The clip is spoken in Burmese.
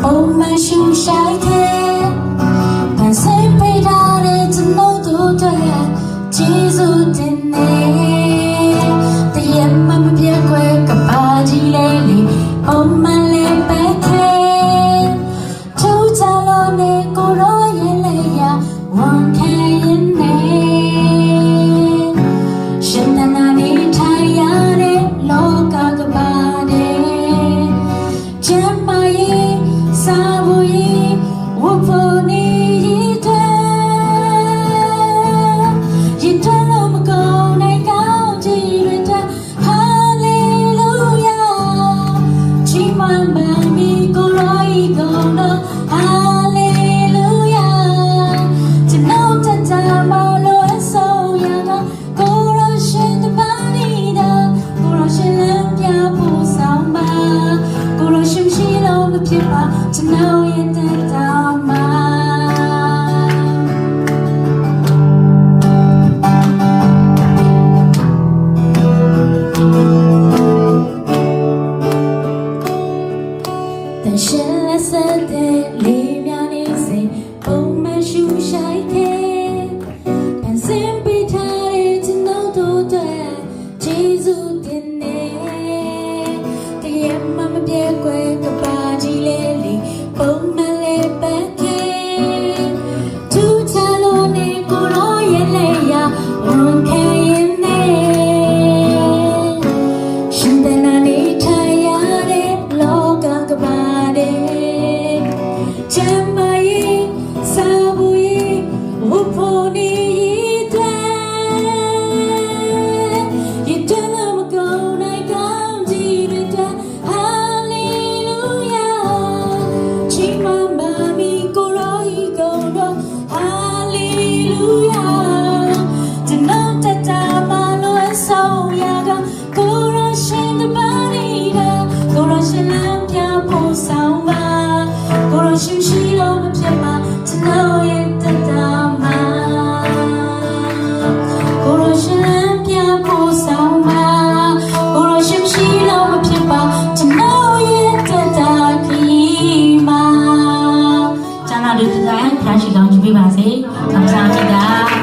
ပုံမှန်ရှူရှိုက်တဲ့ပန်းစင်ပေးထားတဲ့ကျွန်တော်တို့တွေကျေးဇူးတင်နေတရမမပြတ်ခွဲကပါကြီးလေးလေးပုံမှန်လေးပဲခဲထူးခြားလို့နေကိုရောရဲ့လေးရဝန်ခံရင်နေရှင်တနာနေထိုင်ရတဲ့လောကကပါတဲ့ကျမ်းမာရေးစာဖို့ရေးဝတ်ဖို့နေရတဲ့ရတဲ့လို့မကုန်နိုင်ကောင်းကြည်ရတဲ့ဟာလေလုယာချီးမွမ်းပါမီကိုရောဤကုန်တော့ဟာလေလုယာကျွန်တော်တတမလို့အဆုံးရတော့ကိုရောရှင်တပါးနေတာကိုရောရှင်လမ်းပြဖို့ဆောင်ပါကိုရောရှင်ရှိလို့မဖြစ်ပါကျွန်တော်ရဲ့တတော်မှာတရှင်လက်ဆက်တဲ့လေးများနေစိပုံမှန်ရှူရှိုက်တဲ့ပန်းစင်ပေးထားတဲ့ကျွန်တော်တို့တွေကျေးဇူးတင်နေတရမမပြည့်ခွဲကပါကြီးလေးလေးပုံမှန်လေးပဲခဲထူးခြားလို့နေကိုရောရဲ့လေးရဝန်ခံရင်နေရှင်တနာနေထိုင်ရတဲ့လောကကပါတဲ့ကျမ်းမာရေးစာဖို့ရေးဝတ်ဖို့နေတဲ့ရတဲ့လို့မကုန်နိုင်ကောင်းကြည်ရတဲ့ဟာလေလုယာချီးမွမ်းပါမီကိုရောဤကုန်တော့ဟာလေလုယာကျွန်တော်တတမလို့အဆုံးရကကိုရောရှင်တပါးနေတာကိုရောရှင်လမ်းပြဖို့ဆောင်ပါကိုရောရှင်ရှိလို့မဖြစ်ပါကျွန်တော်ရဲ့တတမကိုရောရှင်လမ်းပြဖို့ဆောင်ပါကိုရောရှင်ရှိလို့မဖြစ်ပါကျွန်တော်ရဲ့တတခီးမှာကျွန်တော်တို့တရားဖျားရှိကောင်းကြည့်ပါစေ